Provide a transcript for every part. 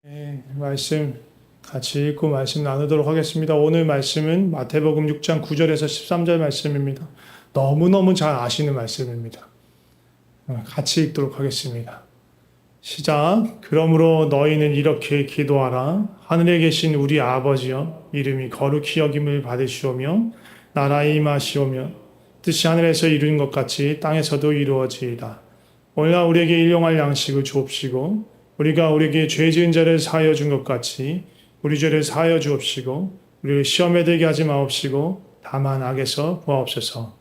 네, 말씀 같이 읽고 말씀 나누도록 하겠습니다. 오늘 말씀은 마태복음 6장 9절에서 13절 말씀입니다. 너무너무 잘 아시는 말씀입니다. 같이 읽도록 하겠습니다. 시작. 그러므로 너희는 이렇게 기도하라. 하늘에 계신 우리 아버지여, 이름이 거룩히 여김을 받으시오며 나라에 임하시오며 뜻이 하늘에서 이루는 것 같이 땅에서도 이루어지이다. 오늘날 우리에게 일용할 양식을 주옵시고 우리가 우리에게 죄 지은 자를 사하여 준 것 같이 우리 죄를 사하여 주옵시고 우리를 시험에 들게 하지 마옵시고 다만 악에서 구하옵소서.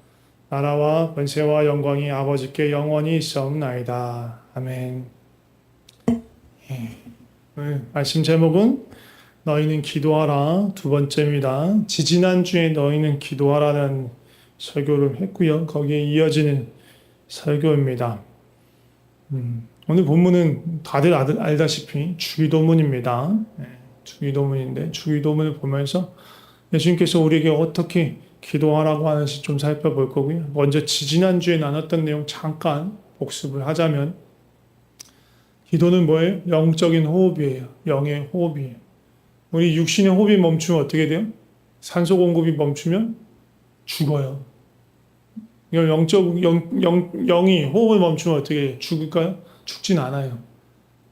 나라와 권세와 영광이 아버지께 영원히 있사옵나이다. 아멘. 말씀 제목은 너희는 기도하라 두 번째입니다. 지지난주에 너희는 기도하라는 설교를 했고요. 거기에 이어지는 설교입니다. 오늘 본문은 다들 알다시피 주기도문입니다. 주기도문인데 주기도문을 보면서 예수님께서 우리에게 어떻게 기도하라고 하는지 좀 살펴볼 거고요. 먼저 지지난주에 나눴던 내용 잠깐 복습을 하자면 기도는 뭐예요? 영적인 호흡이에요. 영의 호흡이에요. 우리 육신의 호흡이 멈추면 어떻게 돼요? 산소 공급이 멈추면 죽어요. 영이 호흡을 멈추면 어떻게 해요? 죽을까요? 죽진 않아요.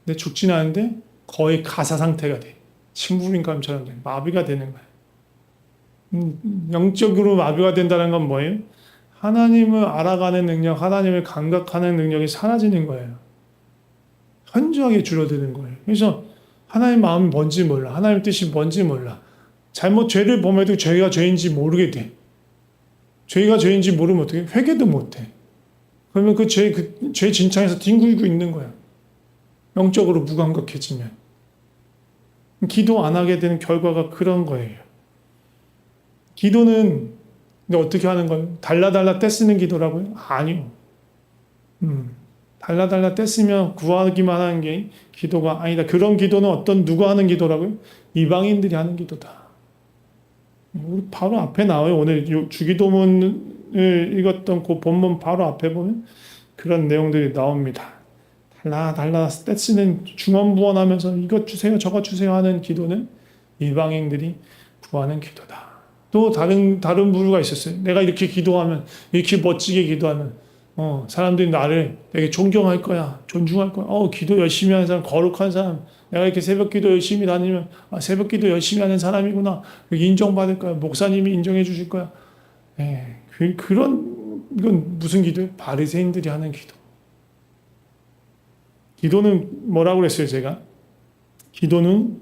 근데 죽진 않은데 거의 가사 상태가 돼. 침부린감처럼 돼. 마비가 되는 거예요. 영적으로 마비가 된다는 건 뭐예요? 하나님을 알아가는 능력, 하나님을 감각하는 능력이 사라지는 거예요. 현저하게 줄어드는 거예요. 그래서 하나님 마음이 뭔지 몰라. 하나님 뜻이 뭔지 몰라. 죄를 범해도 죄가 죄인지 모르게 돼. 죄가 죄인지 모르면 어떻게 회개도 못해. 그러면 그 죄 진창에서 뒹굴고 있는 거야. 영적으로 무감각해지면. 기도 안 하게 되는 결과가 그런 거예요. 기도는 근데 어떻게 하는 건 달라달라 떼쓰는 기도라고요? 아니요. 달라달라 떼쓰면 구하기만 하는 게 기도가 아니다. 그런 기도는 누가 하는 기도라고요? 이방인들이 하는 기도다. 우리 바로 앞에 나와요. 오늘 주기도문을 읽었던 그 본문 바로 앞에 보면 그런 내용들이 나옵니다. 달라 떼쓰는 중언부언하면서 이것 주세요 저것 주세요 하는 기도는 이방인들이 구하는 기도다. 또 다른 부류가 있었어요. 내가 이렇게 기도하면 이렇게 멋지게 기도하면 사람들이 나를 되게 존경할 거야. 존중할 거야. 기도 열심히 하는 사람, 거룩한 사람. 내가 이렇게 새벽 기도 열심히 다니면 새벽 기도 열심히 하는 사람이구나. 인정받을 거야. 목사님이 인정해 주실 거야. 이건 무슨 기도예요? 바리새인들이 하는 기도. 기도는 뭐라고 그랬어요, 제가? 기도는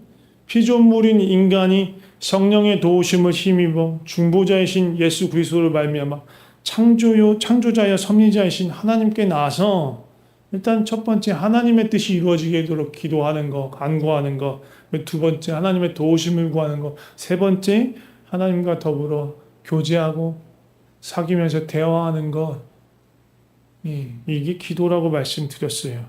피조물인 인간이 성령의 도우심을 힘입어 중보자이신 예수 그리스도를 말미암아 창조자여 섭리자이신 하나님께 나아서 일단 첫 번째 하나님의 뜻이 이루어지게 되도록 기도하는 거, 간구하는 거, 두 번째 하나님의 도우심을 구하는 거, 세 번째 하나님과 더불어 교제하고 사귀면서 대화하는 것, 이게 기도라고 말씀드렸어요.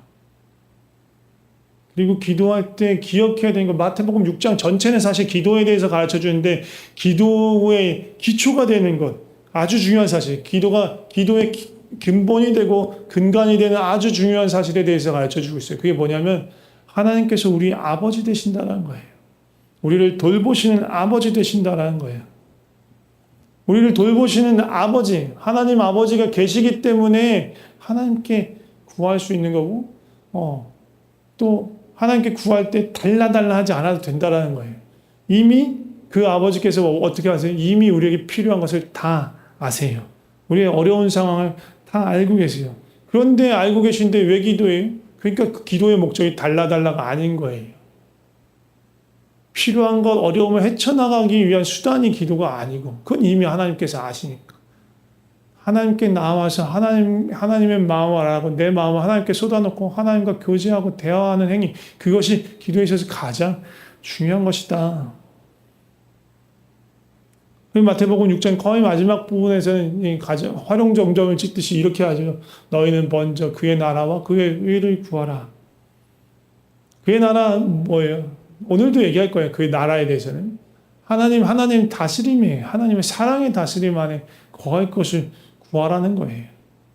그리고 기도할 때 기억해야 되는 거, 마태복음 6장 전체는 사실 기도에 대해서 가르쳐 주는데 기도의 기초가 되는 것, 아주 중요한 사실, 기도의 근본이 되고 근간이 되는 아주 중요한 사실에 대해서 가르쳐 주고 있어요. 그게 뭐냐면 하나님께서 우리 아버지 되신다는 거예요. 우리를 돌보시는 아버지 되신다는 거예요. 우리를 돌보시는 아버지, 하나님 아버지가 계시기 때문에 하나님께 구할 수 있는 거고, 또 하나님께 구할 때 달라달라 하지 않아도 된다는 거예요. 이미 그 아버지께서 어떻게 하세요? 이미 우리에게 필요한 것을 다 아세요. 우리의 어려운 상황을 다 알고 계세요. 그런데 알고 계신데 왜 기도해요? 그러니까 그 기도의 목적이 달라달라가 아닌 거예요. 필요한 것, 어려움을 헤쳐나가기 위한 수단이 기도가 아니고 그건 이미 하나님께서 아시니까. 하나님께 나와서 하나님의 마음을 알아가고 내 마음을 하나님께 쏟아놓고 하나님과 교제하고 대화하는 행위, 그것이 기도에 있어서 가장 중요한 것이다. 마태복음 6장 거의 마지막 부분에서는 활용점점을 찍듯이 이렇게 하죠. 너희는 먼저 그의 나라와 그의 의를 구하라. 그의 나라 뭐예요? 오늘도 얘기할 거예요. 그의 나라에 대해서는. 하나님 다스림이에요. 하나님의 사랑의 다스림 안에 거할 것을 구하라는 거예요.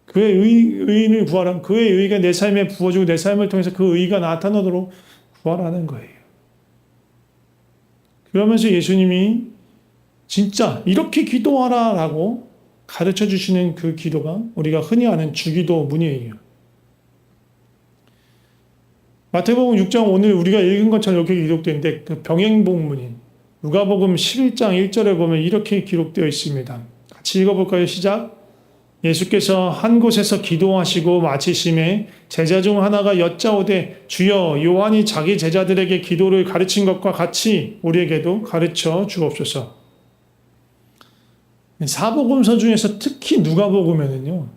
그의 의를 구하라. 그의 의가 내 삶에 부어지고 내 삶을 통해서 그 의가 나타나도록 구하라는 거예요. 그러면서 예수님이 진짜 이렇게 기도하라라고 가르쳐 주시는 그 기도가 우리가 흔히 아는 주기도문이에요. 마태복음 6장 오늘 우리가 읽은 것처럼 이렇게 기록되는데 그 병행복문인 누가복음 11장 1절에 보면 이렇게 기록되어 있습니다. 같이 읽어볼까요? 시작. 예수께서 한 곳에서 기도하시고 마치심에 제자 중 하나가 여짜오되 주여 요한이 자기 제자들에게 기도를 가르친 것과 같이 우리에게도 가르쳐 주옵소서. 사복음서 중에서 특히 누가복음에는요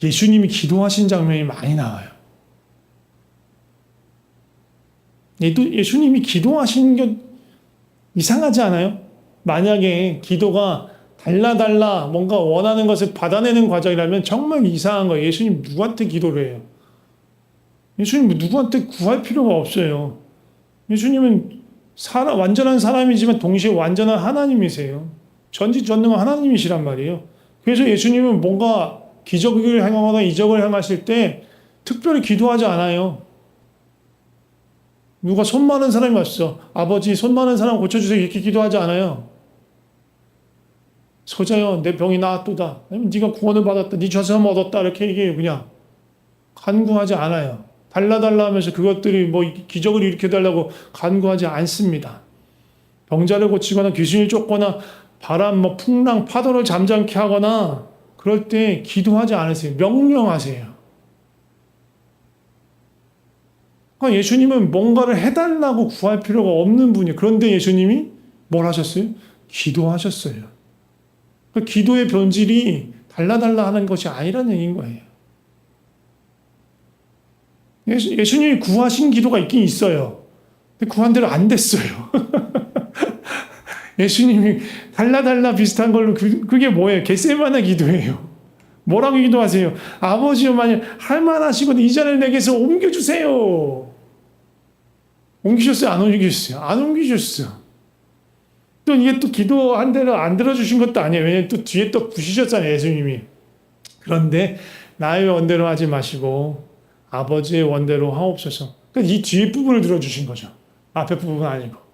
예수님이 기도하신 장면이 많이 나와요. 예수님이 기도하신 게 이상하지 않아요? 만약에 기도가 달라 뭔가 원하는 것을 받아내는 과정이라면 정말 이상한 거예요. 예수님 누구한테 기도를 해요? 예수님 누구한테 구할 필요가 없어요. 예수님은 완전한 사람이지만 동시에 완전한 하나님이세요. 전지전능한 하나님이시란 말이에요. 그래서 예수님은 뭔가 기적을 행하거나 이적을 행하실 때 특별히 기도하지 않아요. 누가 손 많은 사람이 왔어. 아버지 손 많은 사람 고쳐주세요. 이렇게 기도하지 않아요. 서자여 내 병이 나았도다. 아니면 네가 구원을 받았다. 네 죄사함 얻었다. 이렇게 얘기해요. 그냥 간구하지 않아요. 달라 하면서 그것들이 뭐 기적을 일으켜달라고 간구하지 않습니다. 병자를 고치거나 귀신을 쫓거나 바람, 풍랑, 파도를 잠잠케 하거나 그럴 때 기도하지 않으세요. 명령하세요. 그러니까 예수님은 뭔가를 해달라고 구할 필요가 없는 분이에요. 그런데 예수님이 뭘 하셨어요? 기도하셨어요. 그러니까 기도의 본질이 달라 하는 것이 아니라는 얘기인 거예요. 예수님이 구하신 기도가 있긴 있어요. 근데 구한 대로 안 됐어요. 예수님이 달라 비슷한 걸로 그게 뭐예요? 겟세마네 기도예요. 뭐라고 기도하세요? 아버지여 만일 할만하시거든 이 잔을 내게서 옮겨주세요. 옮기셨어요? 안 옮기셨어요? 안 옮기셨어요. 또 이게 또 기도한 대로 안 들어주신 것도 아니에요. 왜냐면 또 뒤에 또 부시셨잖아요. 예수님이. 그런데 나의 원대로 하지 마시고 아버지의 원대로 하옵소서. 그러니까 이 뒤에 부분을 들어주신 거죠. 앞에 부분은 아니고.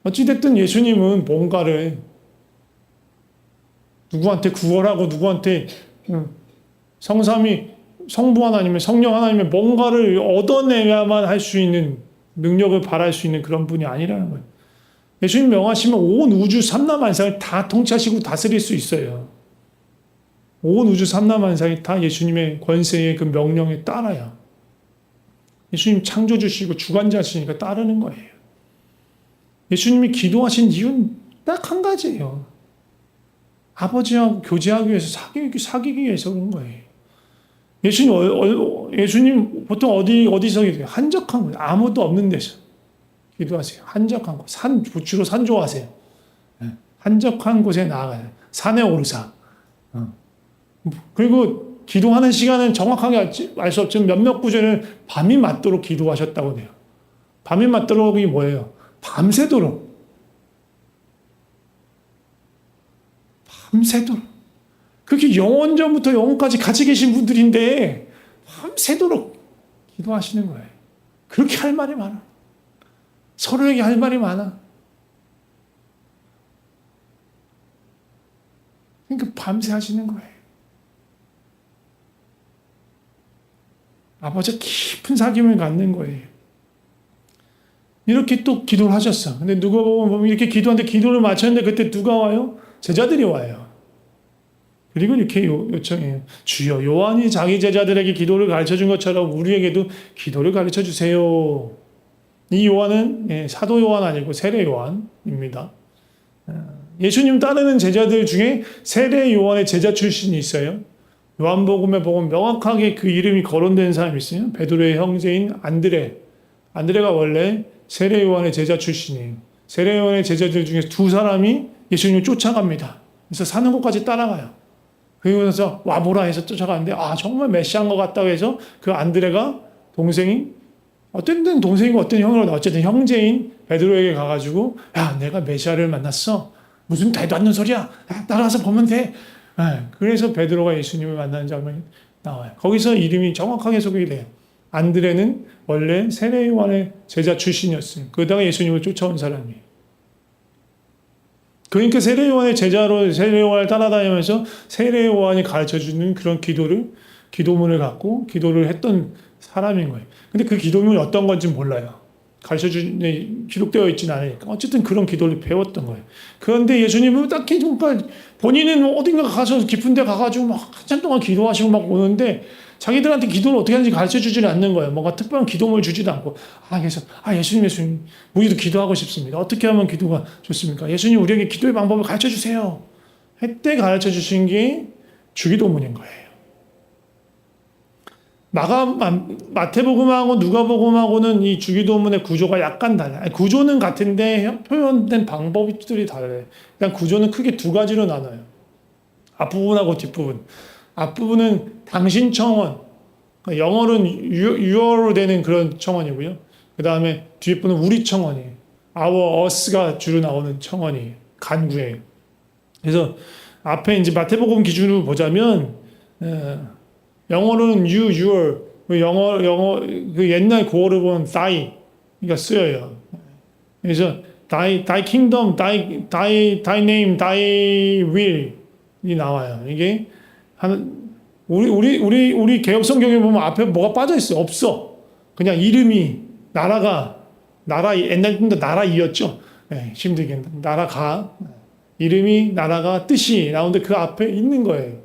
어찌됐든 예수님은 뭔가를 누구한테 구원하고 누구한테 성부 하나님의 성령 하나님의 뭔가를 얻어내야만 할 수 있는 능력을 발할 수 있는 그런 분이 아니라는 거예요. 예수님 명하시면 온 우주 삼라만상을 다 통치하시고 다스릴 수 있어요. 온 우주 삼라만상이 다 예수님의 권세의 그 명령에 따라요. 예수님 창조주시고 주관자시니까 따르는 거예요. 예수님이 기도하신 이유는 딱 한 가지예요. 아버지하고 교제하기 위해서 사귀기 위해서 그런 거예요. 예수님 보통 어디서 기도해요? 한적한 곳, 아무도 없는 데서 기도하세요. 한적한 곳, 주로 산 좋아하세요. 한적한 곳에 나아가요. 산에 오르사. 그리고 기도하는 시간은 정확하게 알 수 없지만 몇몇 구절은 밤이 맞도록 기도하셨다고 해요. 밤이 맞도록이 뭐예요? 밤새도록. 그렇게 영원전부터 영원까지 같이 계신 분들인데 밤새도록 기도하시는 거예요. 그렇게 할 말이 많아. 서로에게 할 말이 많아. 그러니까 밤새 하시는 거예요. 아버지와 깊은 사귐을 갖는 거예요. 이렇게 또 기도를 하셨어. 근데 누가 보면 이렇게 기도하는데 기도를 마쳤는데 그때 누가 와요? 제자들이 와요. 그리고 이렇게 요청해요. 주여 요한이 자기 제자들에게 기도를 가르쳐준 것처럼 우리에게도 기도를 가르쳐주세요. 이 요한은 사도 요한 아니고 세례 요한입니다. 예수님 따르는 제자들 중에 세례 요한의 제자 출신이 있어요. 요한복음에 보면 명확하게 그 이름이 거론된 사람이 있어요. 베드로의 형제인 안드레. 안드레가 원래 세례 요한의 제자 출신이에요. 세례 요한의 제자들 중에 두 사람이 예수님을 쫓아갑니다. 그래서 사는 곳까지 따라가요. 그러면서 와보라 해서 쫓아가는데 정말 메시아인 것 같다고 해서 그 안드레가 동생이 어떤 데는 동생이고 어떤 형으로 어쨌든 형제인 베드로에게 가가지고 야 내가 메시아를 만났어. 무슨 대도 않는 소리야. 따라가서 보면 돼. 그래서 베드로가 예수님을 만나는 장면이 나와요. 거기서 이름이 정확하게 소개가 돼요. 안드레는 원래 세례 요한의 제자 출신이었어요. 그러다가 예수님을 쫓아온 사람이에요. 그러니까 세례 요한의 제자로 세례 요한을 따라다니면서 세례 요한이 가르쳐주는 그런 기도문을 갖고 기도를 했던 사람인 거예요. 근데 그 기도문이 어떤 건지 몰라요. 가르쳐주는 기록되어 있지는 않으니까 어쨌든 그런 기도를 배웠던 거예요. 그런데 예수님은 딱히 정말 본인은 어딘가 가서 깊은 데 가가지고 막 한참 동안 기도하시고 막 오는데 자기들한테 기도를 어떻게 하는지 가르쳐주지는 않는 거예요. 뭔가 특별한 기도문을 주지도 않고 그래서 예수님 우리도 기도하고 싶습니다. 어떻게 하면 기도가 좋습니까? 예수님 우리에게 기도의 방법을 가르쳐주세요. 그때 가르쳐주신 게 주기도문인 거예요. 마태복음하고 누가복음하고는 이 주기도문의 구조가 약간 달라요. 구조는 같은데 표현된 방법들이 달라요. 그냥 구조는 크게 두 가지로 나눠요. 앞부분하고 뒷부분. 앞부분은 당신 청원, 영어로는 your로 되는 그런 청원이고요. 그 다음에 뒷부분은 우리 청원이에요. our, us가 주로 나오는 청원이에요. 간구예요. 그래서 앞에 이제 마태복음 기준으로 보자면 영어로는 you, your, 영어 그 옛날 고어를 보면 thy가 쓰여요. 그래서 thy kingdom, thy name, thy will이 나와요. 이게 우리 개혁 성경에 보면 앞에 뭐가 빠져 있어요? 없어. 그냥 이름이 나라 옛날부터 나라이었죠. 네, 힘들게 나라가 이름이 나라가 뜻이 나오는데 그 앞에 있는 거예요.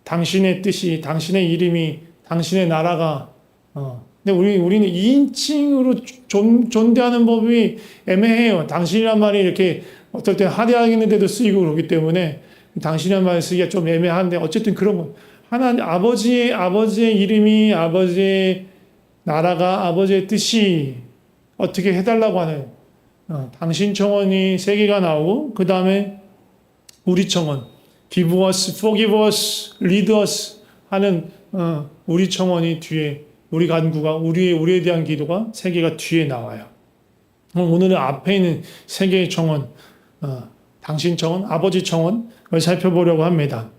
당신의 뜻이, 당신의 이름이, 당신의 나라가. 근데 우리는 2인칭으로 존대하는 법이 애매해요. 당신이란 말이 이렇게 어떨 때 하대하겠는데도 쓰이고 그러기 때문에 당신이란 말을 쓰기가 좀 애매한데 어쨌든 그런 거. 하나님 아버지의 이름이, 아버지의 나라가, 아버지의 뜻이 어떻게 해달라고 하는 당신 청원이 세 개가 나오고 그 다음에 우리 청원. Give us, forgive us, lead us 하는 우리 청원이 뒤에 우리 간구가 우리에 대한 기도가 세 개가 뒤에 나와요. 오늘은 앞에 있는 세 개의 청원, 당신 청원, 아버지 청원을 살펴보려고 합니다.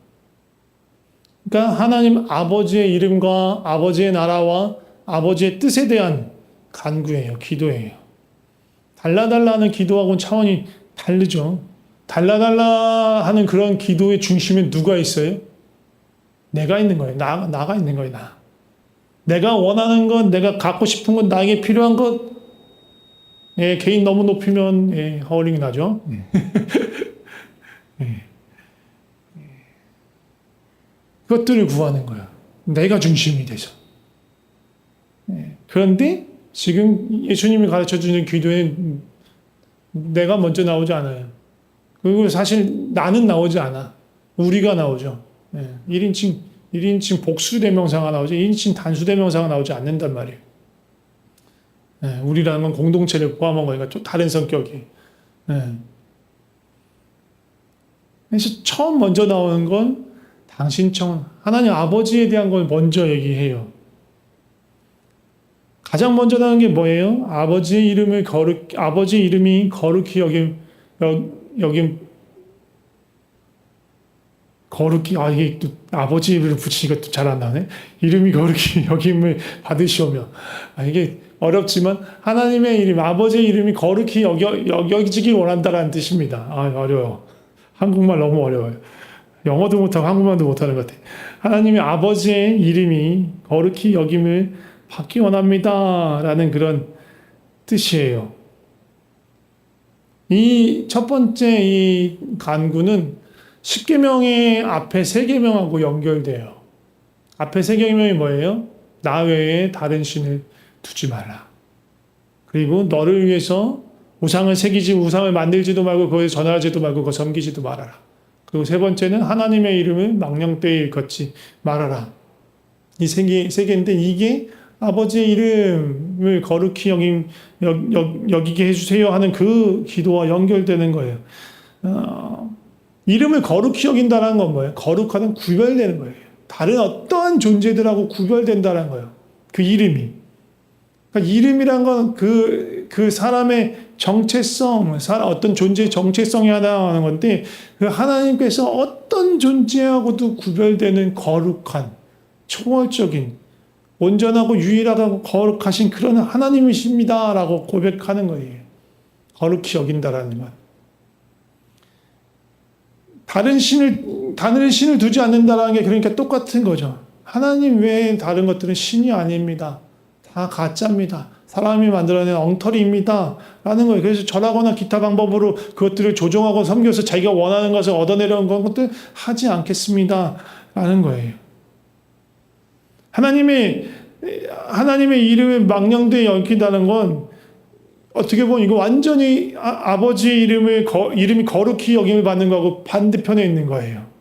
그러니까 하나님 아버지의 이름과 아버지의 나라와 아버지의 뜻에 대한 간구예요, 기도예요. 달라달라는 기도하고는 차원이 다르죠. 달라달라 하는 그런 기도의 중심에 누가 있어요? 내가 있는 거예요. 나가 있는 거예요. 내가 원하는 것, 내가 갖고 싶은 것, 나에게 필요한 것, 개인 너무 높이면 허울링이 나죠. 그것들을 구하는 거야. 내가 중심이 돼서. 그런데 지금 예수님이 가르쳐주는 기도에 내가 먼저 나오지 않아요. 그리고 사실 나는 나오지 않아. 우리가 나오죠. 1인칭 복수대명사가 나오죠. 1인칭 단수대명사가 나오지 않는단 말이에요. 우리라는 건 공동체를 포함한 거니까 좀 다른 성격이. 그래서 처음 먼저 나오는 건 당신 청원, 하나님 아버지에 대한 걸 먼저 얘기해요. 가장 먼저 나오는 게 뭐예요? 아버지의 이름이 거룩히 거룩히, 이게 또 아버지 이름을 붙이니까 또 잘 안 나오네. 이름이 거룩히 여김을 받으시오며. 이게 어렵지만 하나님의 이름, 아버지의 이름이 거룩히 여기지길 원한다라는 뜻입니다. 어려워. 한국말 너무 어려워요. 영어도 못하고 한국말도 못하는 것 같아. 하나님의 아버지의 이름이 거룩히 여김을 받기 원합니다. 라는 그런 뜻이에요. 이 첫 번째 이 간구는 10계명의 앞에 3계명하고 연결돼요. 앞에 3계명이 뭐예요? 나 외에 다른 신을 두지 마라. 그리고 너를 위해서 우상을 만들지도 말고 그거에 전하지도 말고 그거 섬기지도 말아라. 그리고 세 번째는 하나님의 이름을 망령되이 일컫지 말아라. 이 세 개인데 이게 아버지의 이름을 거룩히 여기게 해주세요 하는 그 기도와 연결되는 거예요. 이름을 거룩히 여긴다는 건 뭐예요? 거룩하든 구별되는 거예요. 다른 어떠한 존재들하고 구별된다는 거예요. 그 이름이. 그러니까 이름이란 건 그 사람의 정체성, 어떤 존재의 정체성이 하나하는 건데, 그 하나님께서 어떤 존재하고도 구별되는 거룩한, 초월적인, 온전하고 유일하고 거룩하신 그런 하나님이십니다라고 고백하는 거예요. 거룩히 여긴다라는 것. 다른 신을 두지 않는다라는 게 그러니까 똑같은 거죠. 하나님 외에 다른 것들은 신이 아닙니다. 다 가짜입니다. 사람이 만들어낸 엉터리입니다. 라는 거예요. 그래서 절하거나 기타 방법으로 그것들을 조종하고 섬겨서 자기가 원하는 것을 얻어내려는 것들 하지 않겠습니다. 라는 거예요. 하나님의 이름에 망령되이 여기다는 건 어떻게 보면 이거 완전히 아버지의 이름이 거룩히 여김을 받는 거하고 반대편에 있는 거예요.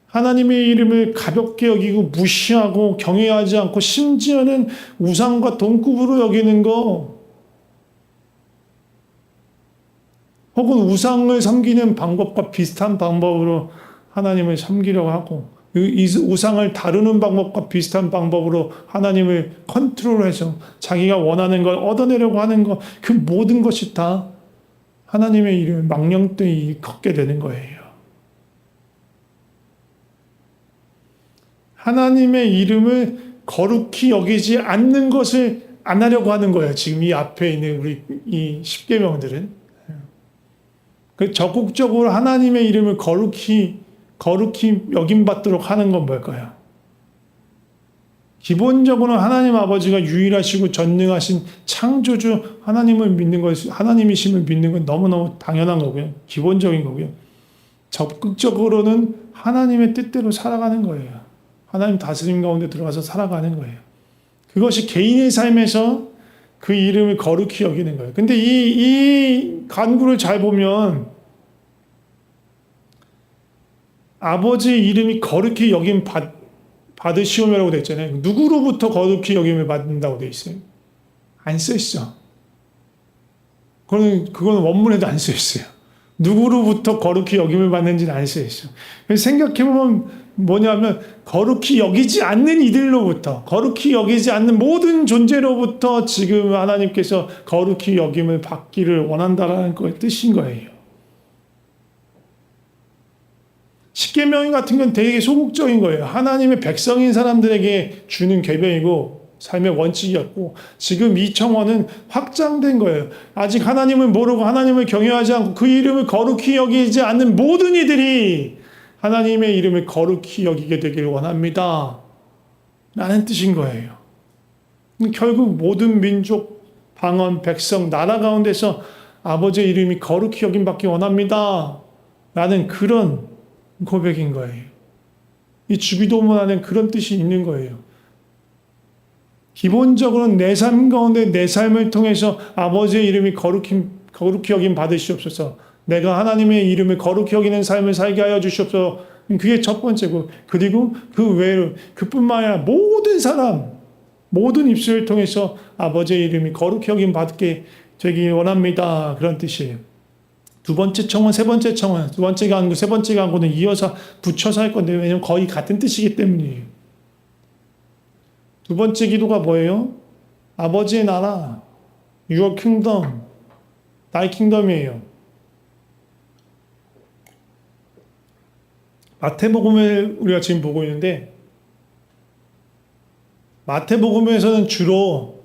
하나님의 이름을 가볍게 여기고 무시하고 경외하지 않고 심지어는 우상과 동급으로 여기는 거, 혹은 우상을 섬기는 방법과 비슷한 방법으로 하나님을 섬기려고 하고, 이 우상을 다루는 방법과 비슷한 방법으로 하나님을 컨트롤해서 자기가 원하는 걸 얻어내려고 하는 것, 그 모든 것이 다 하나님의 이름을 망령되이 걷게 되는 거예요. 하나님의 이름을 거룩히 여기지 않는 것을 안 하려고 하는 거예요. 지금 이 앞에 있는 우리 이 십계명들은. 적극적으로 하나님의 이름을 거룩히 여김받도록 하는 건 뭘까요? 기본적으로 하나님 아버지가 유일하시고 전능하신 창조주 하나님을 믿는 것, 하나님이심을 믿는 건 너무너무 당연한 거고요. 기본적인 거고요. 적극적으로는 하나님의 뜻대로 살아가는 거예요. 하나님 다스림 가운데 들어가서 살아가는 거예요. 그것이 개인의 삶에서 그 이름을 거룩히 여기는 거예요. 근데 이 간구를 잘 보면 아버지의 이름이 거룩히 여김 받으시오며라고 되어 있잖아요. 누구로부터 거룩히 여김을 받는다고 되어 있어요? 안 써 있어. 그건 원문에도 안 써 있어요. 누구로부터 거룩히 여김을 받는지는 안 써 있어. 생각해보면 뭐냐면 거룩히 여기지 않는 이들로부터, 거룩히 여기지 않는 모든 존재로부터 지금 하나님께서 거룩히 여김을 받기를 원한다라는 걸 뜻인 거예요. 십계명 같은 건 되게 소극적인 거예요. 하나님의 백성인 사람들에게 주는 계명이고 삶의 원칙이었고, 지금 이 청원은 확장된 거예요. 아직 하나님을 모르고 하나님을 경외하지 않고 그 이름을 거룩히 여기지 않는 모든 이들이 하나님의 이름을 거룩히 여기게 되기를 원합니다. 라는 뜻인 거예요. 결국 모든 민족, 방언, 백성, 나라 가운데서 아버지의 이름이 거룩히 여김받기 원합니다. 라는 그런 고백인 거예요. 이 주기도문 안에 그런 뜻이 있는 거예요. 기본적으로는 내 삶 가운데 내 삶을 통해서 아버지의 이름이 거룩히 여김 받으시옵소서. 내가 하나님의 이름을 거룩히 여기는 삶을 살게 하여 주시옵소서. 그게 첫 번째고, 그리고 그 외로 그뿐만 아니라 모든 사람, 모든 입술을 통해서 아버지의 이름이 거룩히 여김 받게 되기 원합니다. 그런 뜻이에요. 두 번째 청원, 세 번째 청원, 두 번째 간구, 세 번째 간구는 이어서 붙여서 할 건데, 왜냐면 거의 같은 뜻이기 때문이에요. 두 번째 기도가 뭐예요? 아버지의 나라, Your kingdom, Thy kingdom이에요. 마태복음을 우리가 지금 보고 있는데, 마태복음에서는 주로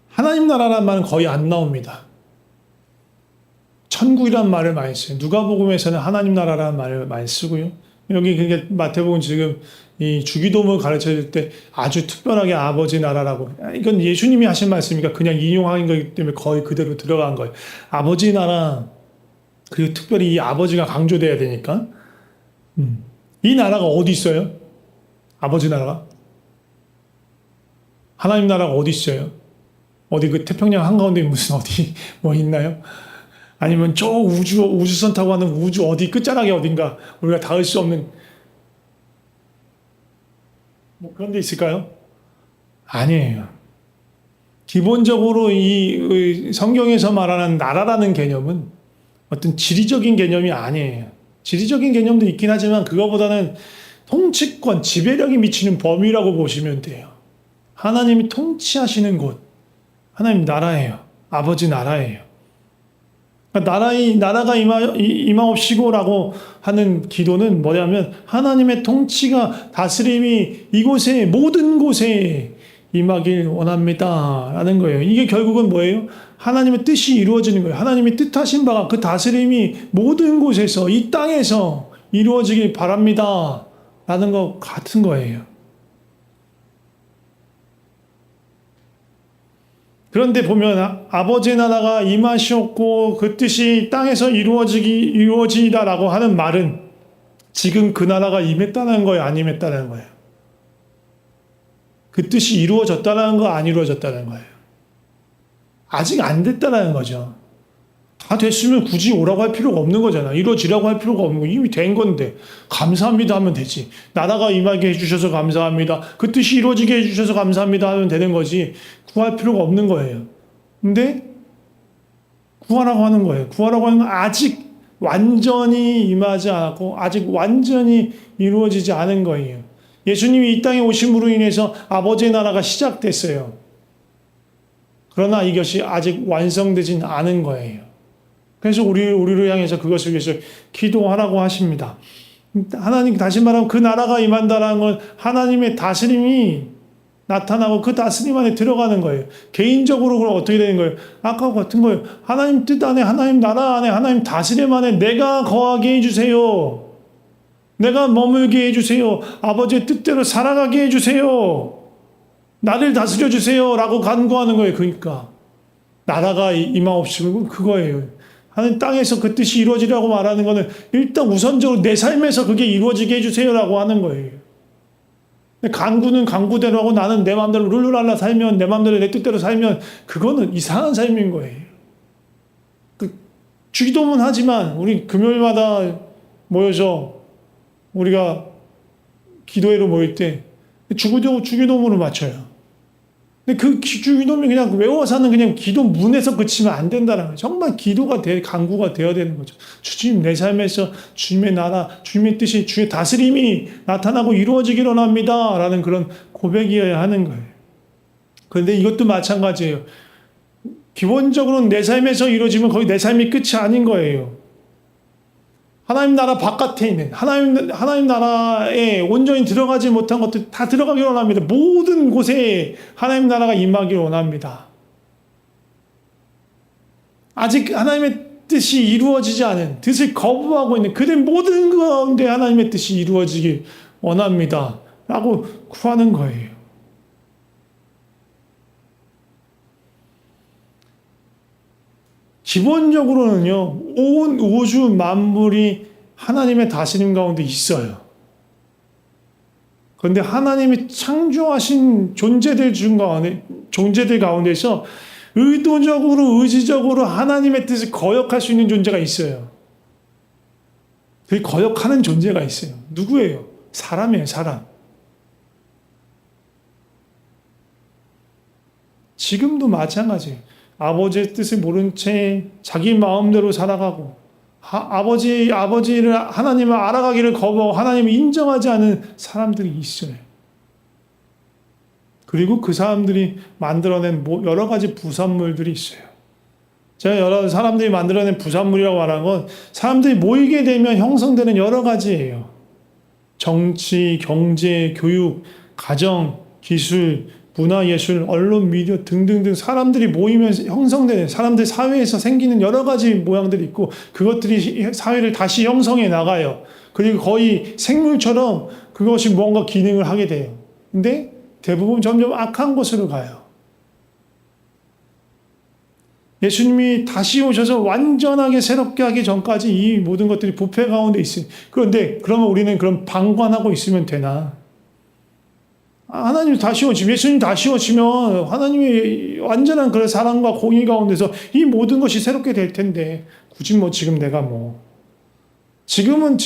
하나님 나라라는 말은 거의 안 나옵니다. 천국이라는 말을 많이 써요. 누가복음에서는 하나님 나라라는 말을 많이 쓰고요. 여기 그러니까 마태복음 지금 이 주기도문을 가르쳐 줄 때 아주 특별하게 아버지 나라라고, 이건 예수님이 하신 말씀이니까 그냥 인용한 거기 때문에 거의 그대로 들어간 거예요. 아버지 나라, 그리고 특별히 이 아버지가 강조돼야 되니까. 이 나라가 어디 있어요? 아버지 나라가? 하나님 나라가 어디 있어요? 어디 그 태평양 한가운데 무슨 어디 뭐 있나요? 아니면 저 우주선 타고 가는 우주 어디 끝자락에 어딘가 우리가 닿을 수 없는 뭐 그런 데 있을까요? 아니에요. 기본적으로 이 성경에서 말하는 나라라는 개념은 어떤 지리적인 개념이 아니에요. 지리적인 개념도 있긴 하지만 그거보다는 통치권, 지배력이 미치는 범위라고 보시면 돼요. 하나님이 통치하시는 곳, 하나님 나라예요. 아버지 나라예요. 그러니까 나라가 임하옵시고라고 하는 기도는 뭐냐면 하나님의 통치가 다스림이 이곳에 모든 곳에 임하길 원합니다 라는 거예요. 이게 결국은 뭐예요? 하나님의 뜻이 이루어지는 거예요. 하나님이 뜻하신 바가 그 다스림이 모든 곳에서 이 땅에서 이루어지길 바랍니다 라는 것 같은 거예요. 그런데 보면 아버지의 나라가 임하시옵고 그 뜻이 땅에서 이루어지다라고 하는 말은 지금 그 나라가 임했다는 거예요, 안 임했다는 거예요? 그 뜻이 이루어졌다는 거, 안 이루어졌다는 거예요? 아직 안 됐다는 거죠. 다 됐으면 굳이 오라고 할 필요가 없는 거잖아. 이루어지라고 할 필요가 없는 거. 이미 된 건데 감사합니다 하면 되지. 나라가 임하게 해주셔서 감사합니다. 그 뜻이 이루어지게 해주셔서 감사합니다 하면 되는 거지. 구할 필요가 없는 거예요. 근데 구하라고 하는 거예요. 구하라고 하는 건 아직 완전히 임하지 않았고 아직 완전히 이루어지지 않은 거예요. 예수님이 이 땅에 오심으로 인해서 아버지의 나라가 시작됐어요. 그러나 이것이 아직 완성되진 않은 거예요. 그래서 우리를 향해서 그것을 위해서 기도하라고 하십니다. 하나님, 다시 말하면 그 나라가 임한다는 건 하나님의 다스림이 나타나고 그 다스림 안에 들어가는 거예요. 개인적으로 그럼 어떻게 되는 거예요? 아까 같은 거예요. 하나님 뜻 안에, 하나님 나라 안에, 하나님 다스림 안에 내가 거하게 해주세요. 내가 머물게 해주세요. 아버지의 뜻대로 살아가게 해주세요. 나를 다스려 주세요. 라고 간구하는 거예요. 그러니까 나라가 임하옵시고 그거예요. 하나님 땅에서 그 뜻이 이루어지라고 말하는 거는 일단 우선적으로 내 삶에서 그게 이루어지게 해주세요라고 하는 거예요. 간구는 간구대로 하고 나는 내 마음대로 룰루랄라 살면 내 마음대로 내 뜻대로 살면 그거는 이상한 삶인 거예요. 주기도문 하지만 우리 금요일마다 모여서 우리가 기도회로 모일 때 주기도문을 맞춰요. 근데 그 주기도문이 그냥 외워서 하는 그냥 기도문에서 그치면 안 된다는 거예요. 정말 기도가 간구가 되어야 되는 거죠. 주님, 내 삶에서 주님의 나라, 주님의 뜻이, 주의 다스림이 나타나고 이루어지기를 원합니다 라는 그런 고백이어야 하는 거예요. 그런데 이것도 마찬가지예요. 기본적으로는 내 삶에서 이루어지면 거의 내 삶이 끝이 아닌 거예요. 하나님 나라 바깥에 있는 하나님 나라에 온전히 들어가지 못한 것들 다 들어가기를 원합니다. 모든 곳에 하나님 나라가 임하기를 원합니다. 아직 하나님의 뜻이 이루어지지 않은, 뜻을 거부하고 있는 그들 모든 가운데 하나님의 뜻이 이루어지길 원합니다 라고 구하는 거예요. 기본적으로는요, 온 우주 만물이 하나님의 다스림 가운데 있어요. 그런데 하나님이 창조하신 존재들 가운데서 의도적으로, 의지적으로 하나님의 뜻을 거역할 수 있는 존재가 있어요. 그 거역하는 존재가 있어요. 누구예요? 사람이에요, 사람. 지금도 마찬가지예요. 아버지의 뜻을 모른 채 자기 마음대로 살아가고 하나님을 알아가기를 거부하고 하나님을 인정하지 않은 사람들이 있어요. 그리고 그 사람들이 만들어낸 여러 가지 부산물들이 있어요. 제가 여러 사람들이 만들어낸 부산물이라고 말하는 건 사람들이 모이게 되면 형성되는 여러 가지예요. 정치, 경제, 교육, 가정, 기술, 문화예술, 언론, 미디어 등등등 사람들이 모이면서 형성되는 사람들 사회에서 생기는 여러 가지 모양들이 있고 그것들이 사회를 다시 형성해 나가요. 그리고 거의 생물처럼 그것이 무언가 기능을 하게 돼요. 근데 대부분 점점 악한 곳으로 가요. 예수님이 다시 오셔서 완전하게 새롭게 하기 전까지 이 모든 것들이 부패 가운데 있어요. 그런데 그러면 우리는 그럼 방관하고 있으면 되나? 하나님 다시 오시면, 예수님 다시 오시면 하나님의 완전한 그런 사랑과 공의 가운데서 이 모든 것이 새롭게 될 텐데 굳이 지금 내가 지금은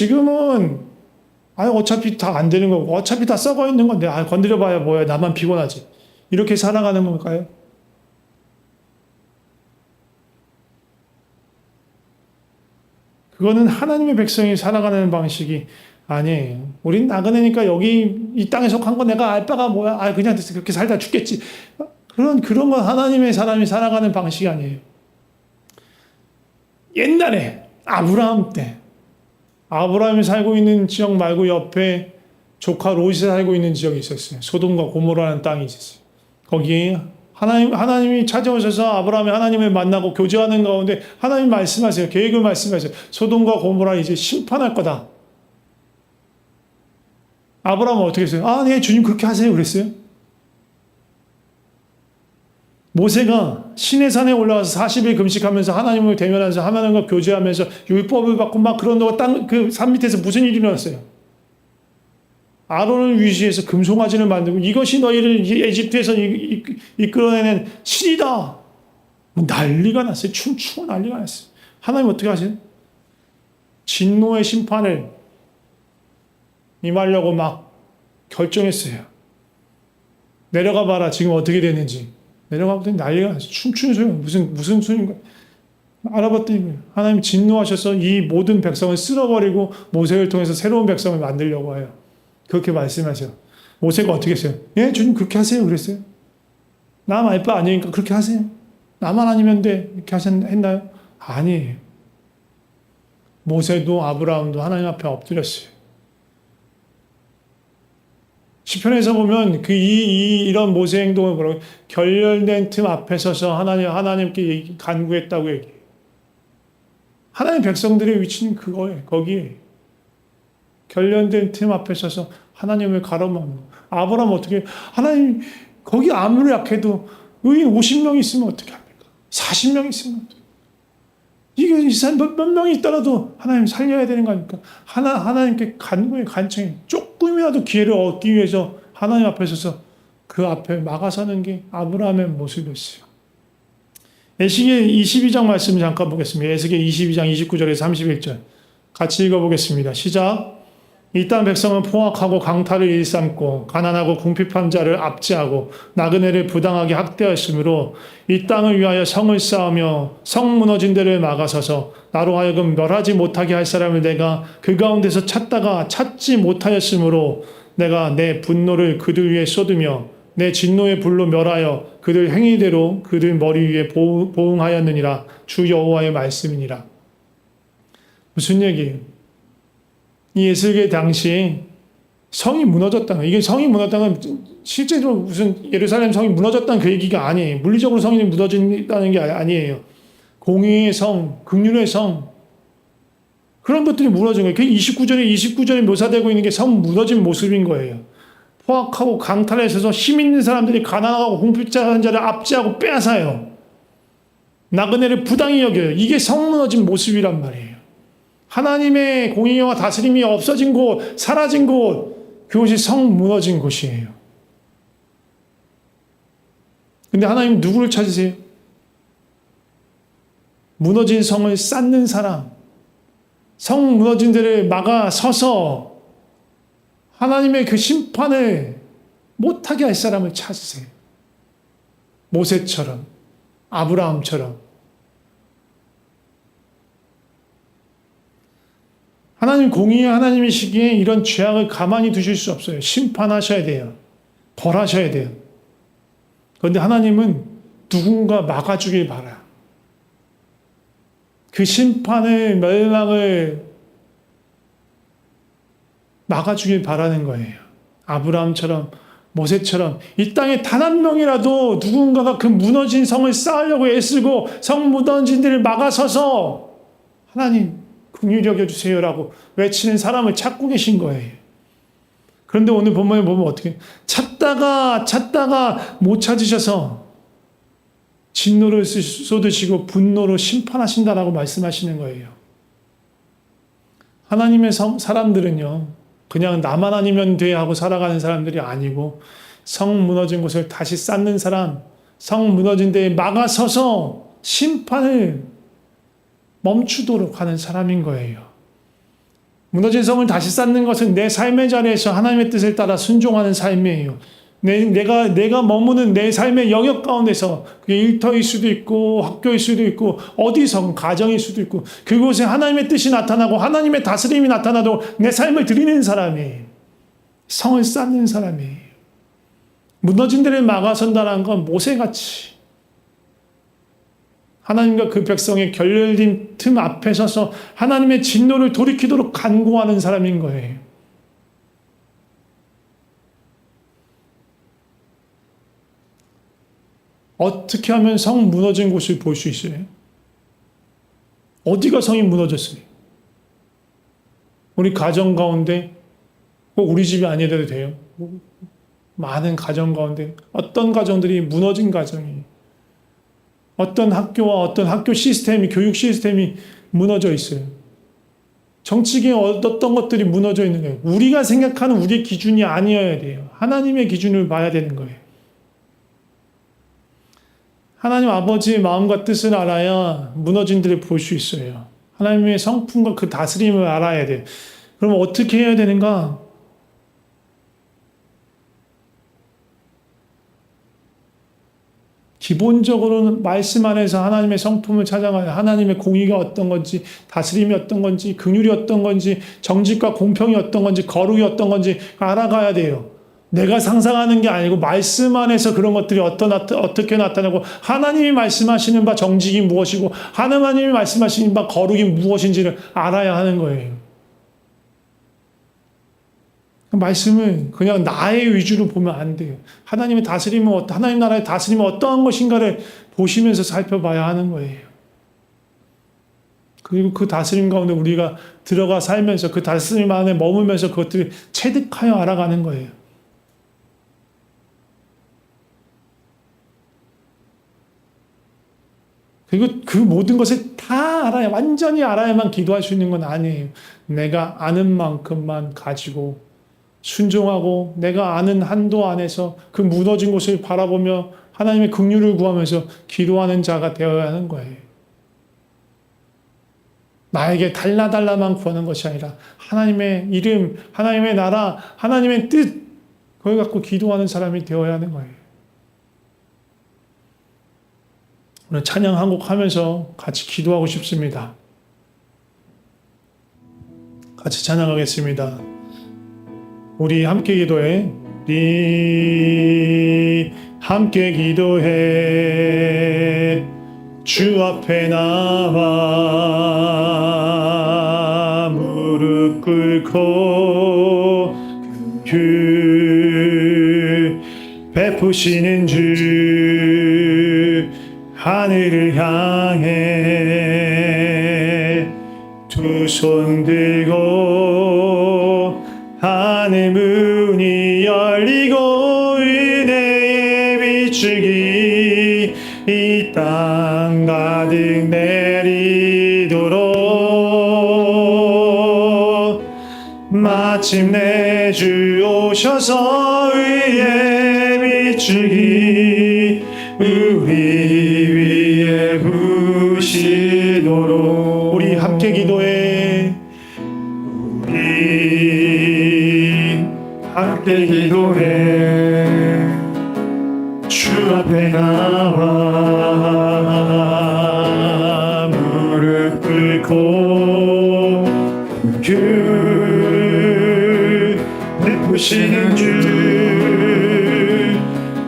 어차피 다 안 되는 거고 어차피 다 썩어 있는 건데 건드려봐야 뭐야, 나만 피곤하지, 이렇게 살아가는 걸까요? 그거는 하나님의 백성이 살아가는 방식이 아니에요. 우린 나그네니까 여기 이 땅에 속한 거 내가 알 바가 뭐야? 그냥 그렇게 살다 죽겠지. 그런 건 하나님의 사람이 살아가는 방식이 아니에요. 옛날에 아브라함 때 아브라함이 살고 있는 지역 말고 옆에 조카 롯이 살고 있는 지역이 있었어요. 소돔과 고모라는 땅이 있었어요. 거기에 하나님이 찾아오셔서 아브라함이 하나님을 만나고 교제하는 가운데 하나님 말씀하세요. 계획을 말씀하세요. 소돔과 고모라 이제 심판할 거다. 아브라함은 어떻게 했어요? 아, 네, 주님 그렇게 하세요. 그랬어요. 모세가 시내산에 올라가서 40일 금식하면서 하나님을 대면하면서 하나님과 교제하면서 율법을 받고 막 그런 동안 그 산 밑에서 무슨 일이 일어났어요? 아론을 위시해서 금송아지를 만들고 이것이 너희를 에집트에서 이끌어내는 신이다. 뭐 난리가 났어요. 춤추고 난리가 났어요. 하나님 어떻게 하세요? 진노의 심판을 임하려고 막 결정했어요. 내려가 봐라. 지금 어떻게 됐는지. 내려가 보더니 난리가 났어요. 춤추는 소리 무슨 소리인가. 알아봤더니 하나님 진노하셔서 이 모든 백성을 쓸어버리고 모세를 통해서 새로운 백성을 만들려고 해요. 그렇게 말씀하세요. 모세가 어떻게 했어요? 예, 주님 그렇게 하세요. 그랬어요. 나 말 바 아니니까 그렇게 하세요. 나만 아니면 돼. 이렇게 했나요? 아니에요. 모세도 아브라함도 하나님 앞에 엎드렸어요. 시편에서 보면 이런 모세 행동을 뭐라고 결렬된 틈 앞에 서서 하나님께 간구했다고 얘기해요. 하나님 백성들의 위치는 그거예요. 거기에 결련된 틈 앞에 서서 하나님을 가로막는. 아브라함 어떻게 하나님 거기 아무리 약해도 의인 50명 있으면 어떻게 합니까? 40명 있으면 어떻게? 이게 이 사람 몇 명이 있더라도 하나님 살려야 되는 거 아닙니까? 하나님께 간구의 간청이 조금이라도 기회를 얻기 위해서 하나님 앞에 서서 그 앞에 막아서는 게 아브라함의 모습이었어요. 에스겔 22장 말씀 잠깐 보겠습니다. 에스겔 22장 29절에서 31절 같이 읽어보겠습니다. 시작. 이 땅 백성은 포악하고 강탈을 일삼고 가난하고 궁핍한 자를 압제하고 나그네를 부당하게 학대하였으므로 이 땅을 위하여 성을 쌓으며 성 무너진 데를 막아서서 나로 하여금 멸하지 못하게 할 사람을 내가 그 가운데서 찾다가 찾지 못하였으므로 내가 내 분노를 그들 위에 쏟으며 내 진노의 불로 멸하여 그들 행위대로 그들 머리 위에 보응하였느니라. 주 여호와의 말씀이니라. 무슨 얘기예요? 이 에스겔 당시 성이 무너졌다는 거예요. 이게 성이 무너졌다는 건 실제로 무슨 예루살렘 성이 무너졌다는 그 얘기가 아니에요. 물리적으로 성이 무너진다는 게 아니에요. 공의의 성, 긍휼의 성 그런 것들이 무너진 거예요. 그 29절에 묘사되고 있는 게 성 무너진 모습인 거예요. 포악하고 강탈에 있어서 힘 있는 사람들이 가난하고 궁핍한 자를 압제하고 빼앗아요. 나그네를 부당히 여겨요. 이게 성 무너진 모습이란 말이에요. 하나님의 공의와 다스림이 없어진 곳, 사라진 곳, 그곳이 성 무너진 곳이에요. 근데 하나님 누구를 찾으세요? 무너진 성을 쌓는 사람, 성 무너진 데를 막아 서서 하나님의 그 심판을 못하게 할 사람을 찾으세요. 모세처럼, 아브라함처럼. 하나님 공의의 하나님이시기에 이런 죄악을 가만히 두실 수 없어요. 심판하셔야 돼요. 벌하셔야 돼요. 그런데 하나님은 누군가 막아주길 바라요. 그 심판의 멸망을 막아주길 바라는 거예요. 아브라함처럼 모세처럼 이 땅에 단 한 명이라도 누군가가 그 무너진 성을 쌓으려고 애쓰고 성 무너진 데를 막아서서 하나님 긍휼히 여겨주세요라고 외치는 사람을 찾고 계신 거예요. 그런데 오늘 본문에 보면 어떻게 찾다가 못 찾으셔서 진노를 쏟으시고 분노로 심판하신다라고 말씀하시는 거예요. 하나님의 사람들은요 그냥 나만 아니면 돼 하고 살아가는 사람들이 아니고 성 무너진 곳을 다시 쌓는 사람, 성 무너진 데에 막아서서 심판을 멈추도록 하는 사람인 거예요. 무너진 성을 다시 쌓는 것은 내 삶의 자리에서 하나님의 뜻을 따라 순종하는 삶이에요. 내가 머무는 내 삶의 영역 가운데서 그게 일터일 수도 있고 학교일 수도 있고 어디서 가정일 수도 있고 그곳에 하나님의 뜻이 나타나고 하나님의 다스림이 나타나도 내 삶을 드리는 사람이에요. 성을 쌓는 사람이에요. 무너진 데를 막아선다는 건 모세같이 하나님과 그 백성의 결렬된 틈 앞에 서서 하나님의 진노를 돌이키도록 간구하는 사람인 거예요. 어떻게 하면 성 무너진 곳을 볼 수 있어요? 어디가 성이 무너졌어요? 우리 가정 가운데 꼭 우리 집이 아니어도 돼요. 많은 가정 가운데 어떤 가정들이 무너진 가정이, 어떤 학교와 어떤 학교 시스템이, 교육 시스템이 무너져 있어요. 정치계에 어떤 것들이 무너져 있는 거예요. 우리가 생각하는 우리의 기준이 아니어야 돼요. 하나님의 기준을 봐야 되는 거예요. 하나님 아버지의 마음과 뜻을 알아야 무너진 데를 볼 수 있어요. 하나님의 성품과 그 다스림을 알아야 돼요. 그럼 어떻게 해야 되는가? 기본적으로는 말씀 안에서 하나님의 성품을 찾아가요. 하나님의 공의가 어떤 건지, 다스림이 어떤 건지, 긍휼이 어떤 건지, 정직과 공평이 어떤 건지, 거룩이 어떤 건지 알아가야 돼요. 내가 상상하는 게 아니고 말씀 안에서 그런 것들이 어떻게 나타나고, 하나님이 말씀하시는 바 정직이 무엇이고 하나님이 말씀하시는 바 거룩이 무엇인지를 알아야 하는 거예요. 말씀을 그냥 나의 위주로 보면 안 돼요. 하나님의 다스림은, 하나님 나라의 다스림은 어떠한 것인가를 보시면서 살펴봐야 하는 거예요. 그리고 그 다스림 가운데 우리가 들어가 살면서 그 다스림 안에 머물면서 그것들을 체득하여 알아가는 거예요. 그리고 그 모든 것을 다 알아야, 완전히 알아야만 기도할 수 있는 건 아니에요. 내가 아는 만큼만 가지고 순종하고 내가 아는 한도 안에서 그 무너진 곳을 바라보며 하나님의 긍휼을 구하면서 기도하는 자가 되어야 하는 거예요. 나에게 달라달라만 구하는 것이 아니라 하나님의 이름, 하나님의 나라, 하나님의 뜻, 그걸 갖고 기도하는 사람이 되어야 하는 거예요. 오늘 찬양 한 곡 하면서 같이 기도하고 싶습니다. 같이 찬양하겠습니다. 우리 함께 기도해. 우리 함께 기도해. 주 앞에 나와 무릎 꿇고 그 베푸시는 주 하늘을 향해 두 손 들고 하늘 문이 열리고 은혜의 비추기 이 땅 가득 내리도록 마침내 주 오셔서 의의 비추기 우리 위에 부시도록 우리 함께 기도해. 함께 기도해. 주 앞에 나와 무릎 꿇고 그 베푸시는 주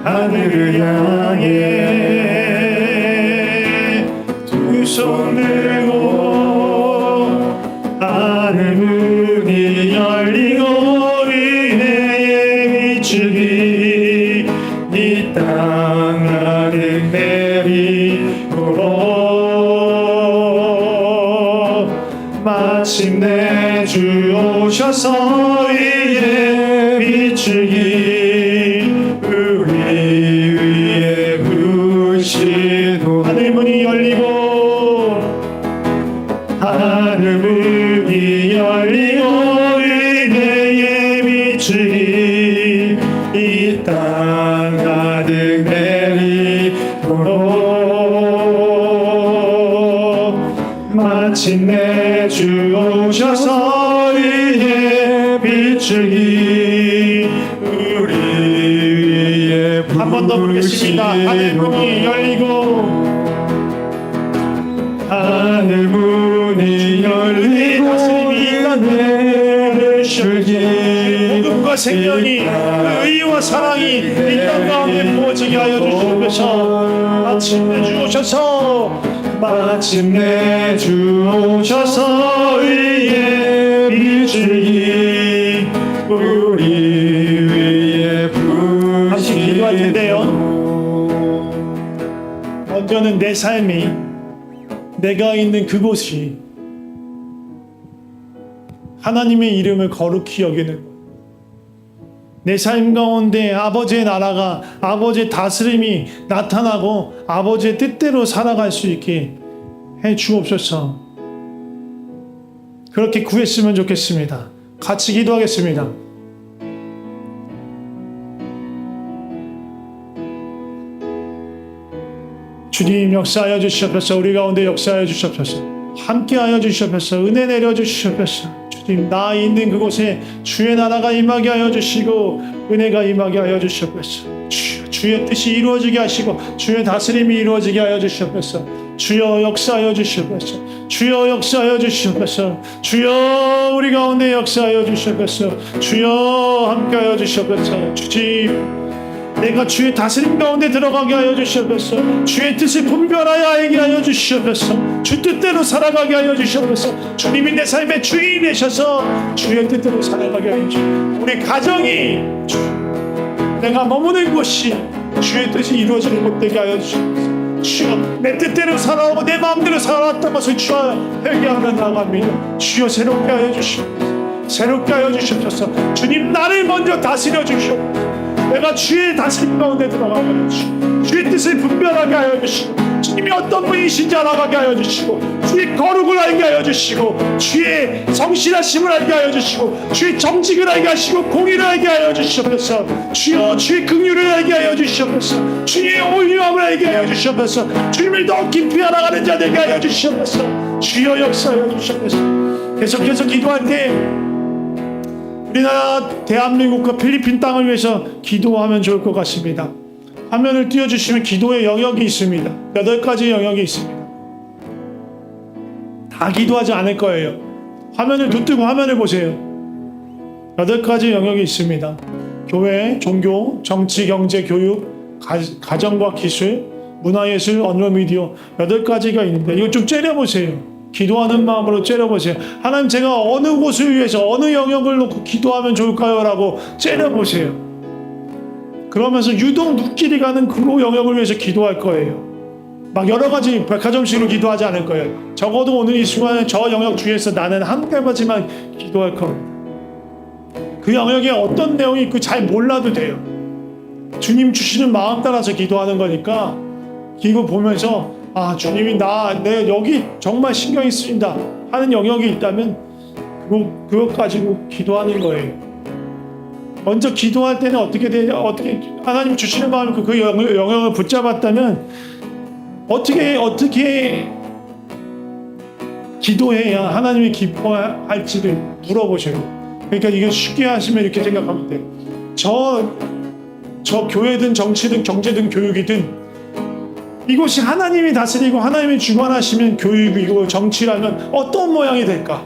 하늘을 향해 두 손 들고 하늘 문이 열리고 이 땅 가득 내리도록 마침내 주 오셔서 이에 비추기 우리 위에 부시도록 하늘 문이 열리고 하늘 문이 열리고 은혜의 비추기 이 땅 가득 내리도록 마침내 주 오셔서 이에 비추기 우리 위에 한 번 더 부르겠습니다. 하늘 문이 열리고 하늘 문이 열리고 하늘을 열기 모든과 생명이 의와 사랑이 이 땅 가운데 부어지게 하여 주시옵소서. 마침내 주 오셔서 마침내 주 오셔서 의의 빛을 우리 위에 부으시고 다시 기도할 텐데요. 먼저는 내 삶이, 내가 있는 그곳이 하나님의 이름을 거룩히 여기는 것. 내 삶 가운데 아버지의 나라가, 아버지의 다스림이 나타나고 아버지의 뜻대로 살아갈 수 있게 해 주옵소서. 그렇게 구했으면 좋겠습니다. 같이 기도하겠습니다. 주님 역사하여 주시옵소서. 우리 가운데 역사하여 주시옵소서. 함께하여 주시옵소서. 은혜 내려 주시옵소서. 주님, 나 있는 그곳에 주의 나라가 임하게 하여 주시고 은혜가 임하게 하여 주시옵소서. 주의 뜻이 이루어지게 하시고 주의 다스림이 이루어지게 하여 주시옵소서. 주여 역사하여 주시옵소서. 주여 역사하여 주시옵소서. 주여 우리 가운데 역사하여 주시옵소서. 주여 함께하여 주시옵소서. 주님, 내가 주의 다스림 가운데 들어가게 하여 주시옵소서. 주의 뜻을 분별하여 알게 하여 주시옵소서. 주 뜻대로 살아가게 하여 주시옵소서. 주님이 내 삶의 주인이 되셔서 주의 뜻대로 살아가게 하여 주시옵소서. 우리 가정이 내가 머무는 곳이 주의 뜻이 이루어지는 곳 되게 하여 주시옵소서. 주여, 내 뜻대로 살아오고 내 마음대로 살아왔던 것을 주여 회개하며 나아갑니다. 주여 새롭게 하여 주시옵소서. 새롭게 하여 주시옵소서. 주님, 나를 먼저 다스려 주시옵소서. 내가 주의 다스림 가운데 들어가게 하여 주시고 주의 뜻을 분별하게 하여 주시고 주님이 어떤 분이신지 알아가게 하여 주시고 주의 거룩을 알게 하여 주시고 주의 성실하심을 알게 하여 주시고 주의 정직을 알게 하시고 공의를 알게 하여 주시옵소서. 주여, 주의 긍휼을 알게 하여 주시옵소서. 주의 온유함을 알게 하여 주시옵소서. 주님을 더 깊이 알아가는 자 되게 하여 주시옵소서. 주여 역사하여 주시옵소서. 계속해서 기도할 때 우리나라 대한민국과 필리핀 땅을 위해서 기도하면 좋을 것 같습니다. 화면을 띄워주시면 기도의 영역이 있습니다. 8가지 영역이 있습니다. 다 기도하지 않을 거예요. 화면을 눈뜨고 화면을 보세요. 8가지 영역이 있습니다. 교회, 종교, 정치, 경제, 교육, 가정과 기술, 문화예술, 언론미디어 8가지가 있는데 이거 좀 째려보세요. 기도하는 마음으로 째려보세요. 하나님, 제가 어느 곳을 위해서 어느 영역을 놓고 기도하면 좋을까요? 라고 째려보세요. 그러면서 유독 눈길이 가는 그 영역을 위해서 기도할 거예요. 막 여러 가지 백화점식으로 기도하지 않을 거예요. 적어도 오늘 이 순간에 저 영역 주위에서 나는 한 가지만 기도할 겁니다. 그 영역에 어떤 내용이 있고 잘 몰라도 돼요. 주님 주시는 마음 따라서 기도하는 거니까 이거 보면서 주님이 내 여기 정말 신경이 쓰인다 하는 영역이 있다면 그것 가지고 기도하는 거예요. 먼저 기도할 때는 어떻게 하나님 주시는 마음이 그 영역을 붙잡았다면 어떻게 기도해야 하나님이 기뻐할지를 물어보셔요. 그러니까 이게 쉽게 하시면 이렇게 생각하면 돼요. 저 교회든 정치든 경제든 교육이든 이곳이 하나님이 다스리고 하나님이 주관하시면 교육이고 정치라면 어떤 모양이 될까?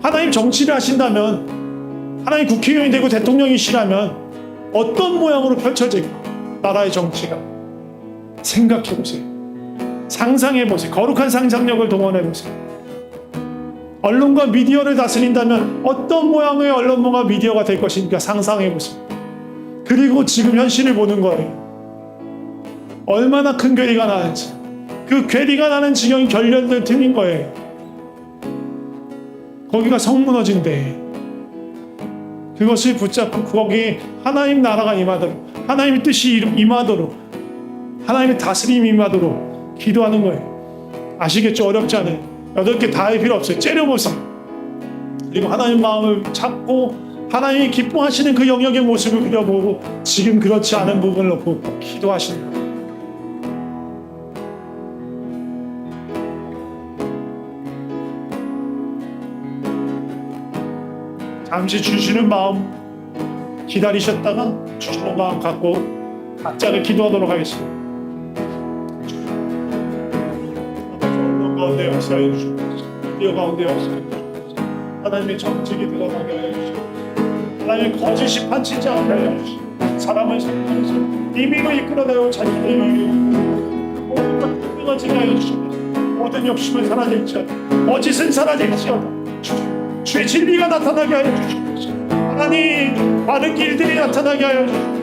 하나님 정치를 하신다면, 하나님 국회의원이 되고 대통령이시라면 어떤 모양으로 펼쳐질까? 나라의 정치가. 생각해보세요. 상상해보세요. 거룩한 상상력을 동원해보세요. 언론과 미디어를 다스린다면 어떤 모양의 언론과 미디어가 될 것인가 상상해보세요. 그리고 지금 현실을 보는 거예요. 얼마나 큰 괴리가 나는지, 그 괴리가 나는 지경이 결렬될 틈인 거예요. 거기가 성무너진데 그것을 붙잡고 거기에 하나님 나라가 임하도록, 하나님의 뜻이 임하도록, 하나님의 다스림이 임하도록 기도하는 거예요. 아시겠죠? 어렵지 않아요. 8개 다 할 필요 없어요. 째려보세요. 그리고 하나님 마음을 찾고 하나님이 기뻐하시는 그 영역의 모습을 그려보고 지금 그렇지 않은 부분을 놓고 기도하시는 거예요. 잠시 주시는 마음 기다리셨다가 주시는 마음 갖고 각자를 기도하도록 하겠습니다. 언론 가운데 역사해 주시고 미디어 가운데 역사해 주시고 하나님의 정직이 들어가게 하여 주시고 하나님의 거짓이 판치지 않게 하여 주시고 사람을 선택해서 이민을 이끌어내고 자기의 모든 것 이루어지게 하여 주시옵소서. 모든 욕심은 사라질지어다. 거짓은 사라질지어다. 주의 진리가 나타나게 하여 주시옵소서. 하나님, 많은 길들이 나타나게 하여 주시옵소서.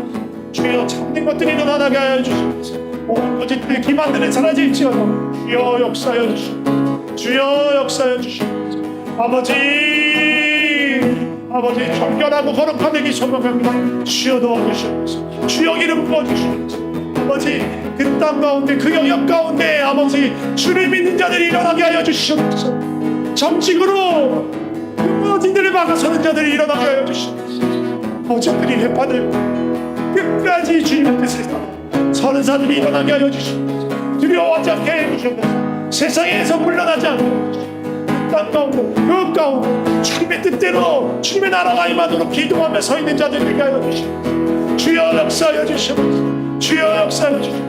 주여, 참는 것들이 나타나게 하여 주시옵소서. 모든 거짓들 기만들은 사라질지어다. 주여 역사하여 주시옵소서. 주여 역사하여 주시옵소서. 아버지 정결하고 거룩한 되기 소망합니다. 주여 도와주시옵소서. 주여 기름 부어주시옵소서. 아버지 그 땅 가운데 그 영역 가운데 아버지 주를 믿는 자들이 일어나게 하여 주시옵소서. 정직으로 그 무너진들을 막아서는 자들이 일어나게 하여 주시옵소서. 어제들이 해파들 끝까지 주님의 뜻을 따라 서는 자들이 일어나게 하여 주시옵소서. 두려워하지 않게 해 주시옵소서. 세상에서 물러나지 않고 땅 가운데 그 가운데 주님의 뜻대로 주님의 나라가 임하도록 기도하며 서 있는 자들에게 하여 주시옵소서. 주여 역사하여 주시옵소서. 주여 역사하여 주시옵소서.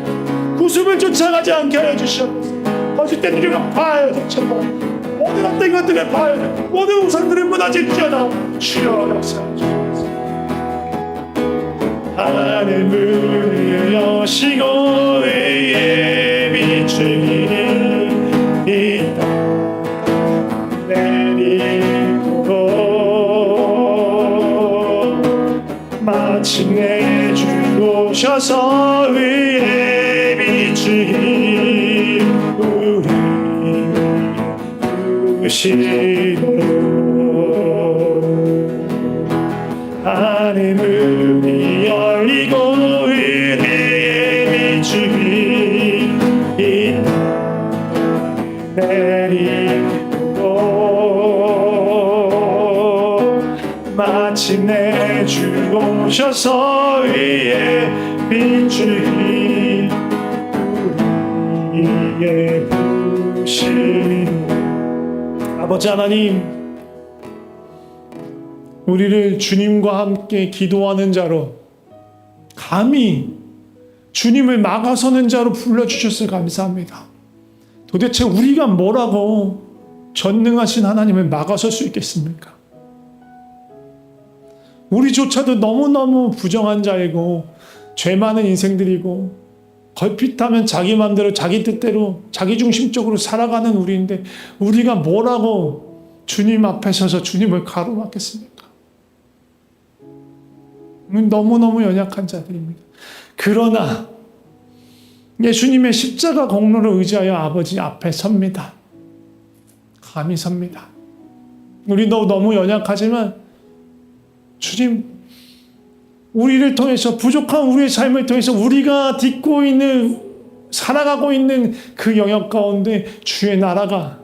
구습을 쫓아가지 않게 하여 주시옵소서. 거짓된 이름을 파하여 주시옵소서. 모든 헛된 것들을 파하여 주시옵소서. 모든 우상들을 무너질지어다. 주여 역사하여 주시옵소서. 하늘을 여시고 의에 비추기를 이땅 내리고 마침내 주 오셔서 의에 비추기 우리 부시도록 하늘문이 열리고 의에 비추기 내리고 마침내 주 오셔서 위에 비추기 우리의 부신. 아버지 하나님, 우리를 주님과 함께 기도하는 자로, 감히 주님을 막아서는 자로 불러주셔서 감사합니다. 도대체 우리가 뭐라고 전능하신 하나님을 막아설 수 있겠습니까? 우리조차도 너무너무 부정한 자이고 죄 많은 인생들이고 걸핏하면 자기 마음대로 자기 뜻대로 자기중심적으로 살아가는 우리인데 우리가 뭐라고 주님 앞에 서서 주님을 가로막겠습니까? 너무너무 연약한 자들입니다. 그러나 예수님의 십자가 공로를 의지하여 아버지 앞에 섭니다. 감히 섭니다. 우리도 너무 연약하지만 주님, 우리를 통해서 부족한 우리의 삶을 통해서 우리가 딛고 있는 살아가고 있는 그 영역 가운데 주의 나라가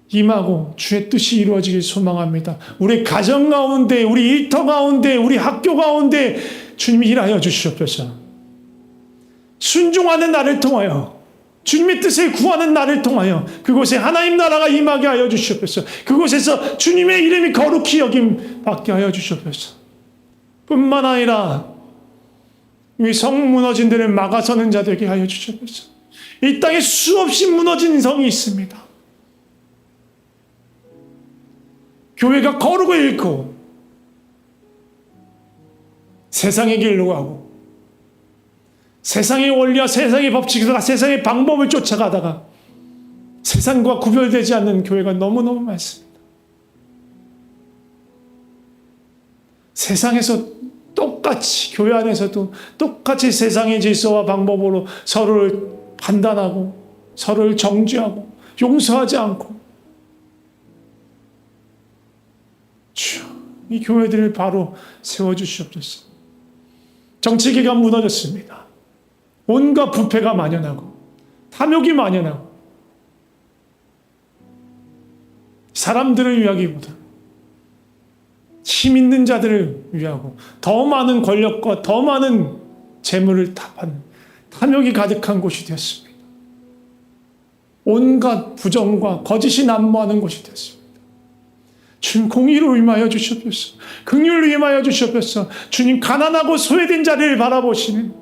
임하고 주의 뜻이 이루어지길 소망합니다. 우리 가정 가운데, 우리 일터 가운데, 우리 학교 가운데 주님이 일하여 주시옵소서. 순종하는 나를 통하여 주님의 뜻을 구하는 나를 통하여 그곳에 하나님 나라가 임하게 하여 주시옵소서. 그곳에서 주님의 이름이 거룩히 여김 받게 하여 주시옵소서. 뿐만 아니라 이 성 무너진 데를 막아서는 자들에게 하여 주시옵소서. 이 땅에 수없이 무너진 성이 있습니다. 교회가 거룩을 잃고 세상의 길로 가고 세상의 원리와 세상의 법칙과 세상의 방법을 쫓아가다가 세상과 구별되지 않는 교회가 너무너무 많습니다. 세상에서 똑같이, 교회 안에서도 똑같이 세상의 질서와 방법으로 서로를 판단하고 서로를 정죄하고 용서하지 않고 주여, 이 교회들을 바로 세워주시옵소서. 정치기가 무너졌습니다. 온갖 부패가 만연하고 탐욕이 만연하고 사람들을 위하기보다 힘 있는 자들을 위하고 더 많은 권력과 더 많은 재물을 탑하는 탐욕이 가득한 곳이 되었습니다. 온갖 부정과 거짓이 난무하는 곳이 되었습니다. 주님 공의로 임하여 주시옵소서. 긍휼로 임하여 주시옵소서. 주님 가난하고 소외된 자를 바라보시는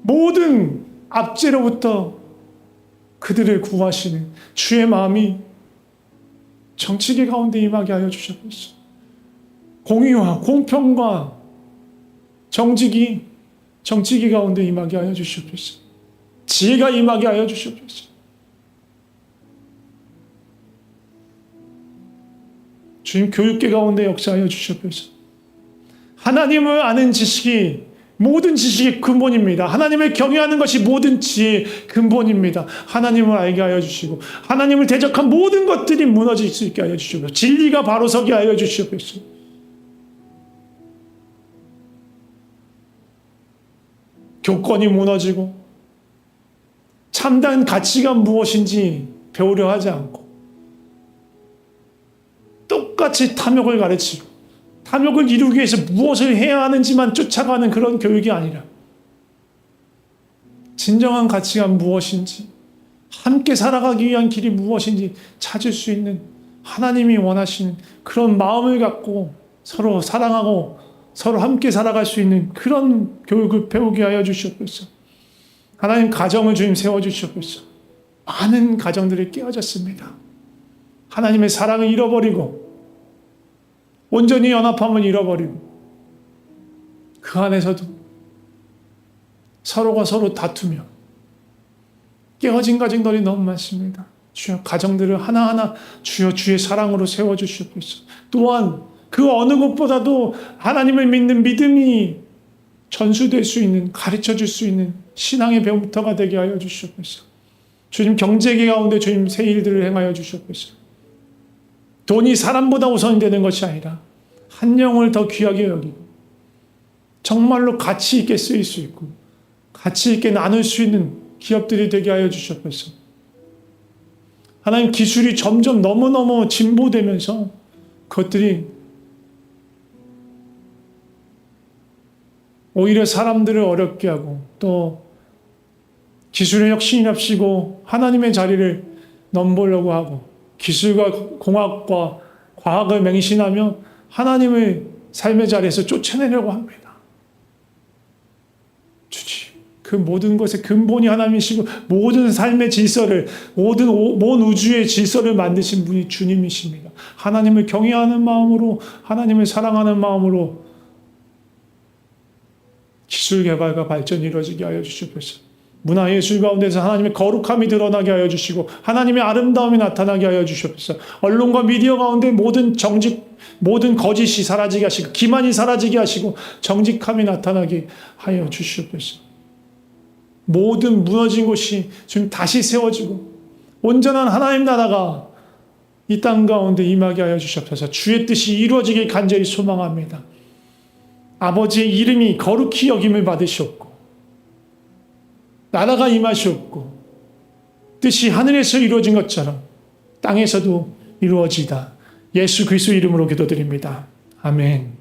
모든 압제로부터 그들을 구하시는 주의 마음이 정치계 가운데 임하게 하여 주시옵소서. 공의와 공평과 정직이 정치기 가운데 임하게 하여 주시옵소서. 지혜가 임하게 하여 주시옵소서. 주님, 교육계 가운데 역사하여 주시옵소서. 하나님을 아는 지식이 모든 지식의 근본입니다. 하나님을 경외하는 것이 모든 지혜의 근본입니다. 하나님을 알게 하여 주시고 하나님을 대적한 모든 것들이 무너질 수 있게 하여 주시옵소서. 진리가 바로 서게 하여 주시옵소서. 교권이 무너지고 참다운 가치가 무엇인지 배우려 하지 않고 똑같이 탐욕을 가르치고 탐욕을 이루기 위해서 무엇을 해야 하는지만 쫓아가는 그런 교육이 아니라 진정한 가치가 무엇인지, 함께 살아가기 위한 길이 무엇인지 찾을 수 있는 하나님이 원하시는 그런 마음을 갖고 서로 사랑하고 서로 함께 살아갈 수 있는 그런 교육을 배우게 하여 주시옵소서. 하나님, 가정을 주님 세워주시옵소서. 많은 가정들이 깨어졌습니다. 하나님의 사랑을 잃어버리고 온전히 연합함을 잃어버리고 그 안에서도 서로가 서로 다투며 깨어진 가정들이 너무 많습니다. 주여, 가정들을 하나하나 주여 주의 사랑으로 세워주시옵소서. 또한 그 어느 것보다도 하나님을 믿는 믿음이 전수될 수 있는, 가르쳐줄 수 있는 신앙의 배움터가 되게 하여 주시옵소서. 주님, 경제계 가운데 주님 새 일들을 행하여 주시옵소서. 돈이 사람보다 우선이 되는 것이 아니라 한 영을 더 귀하게 여기고 정말로 가치 있게 쓰일 수 있고 가치 있게 나눌 수 있는 기업들이 되게 하여 주시옵소서. 하나님, 기술이 점점 너무너무 진보되면서 그것들이 오히려 사람들을 어렵게 하고 또 기술의 혁신이랍시고 하나님의 자리를 넘보려고 하고 기술과 공학과 과학을 맹신하며 하나님을 삶의 자리에서 쫓아내려고 합니다. 주님, 그 모든 것의 근본이 하나님이시고 모든 삶의 질서를, 모든 우주의 질서를 만드신 분이 주님이십니다. 하나님을 경외하는 마음으로, 하나님을 사랑하는 마음으로 기술 개발과 발전이 이루어지게 하여 주시옵소서. 문화예술 가운데서 하나님의 거룩함이 드러나게 하여 주시고 하나님의 아름다움이 나타나게 하여 주시옵소서. 언론과 미디어 가운데 모든 거짓이 사라지게 하시고 기만이 사라지게 하시고 정직함이 나타나게 하여 주시옵소서. 모든 무너진 곳이 지금 다시 세워지고 온전한 하나님 나라가 이 땅 가운데 임하게 하여 주시옵소서. 주의 뜻이 이루어지길 간절히 소망합니다. 아버지의 이름이 거룩히 여김을 받으시옵고 나라가 임하시옵고 뜻이 하늘에서 이루어진 것처럼 땅에서도 이루어지다. 예수 그리스도 이름으로 기도드립니다. 아멘.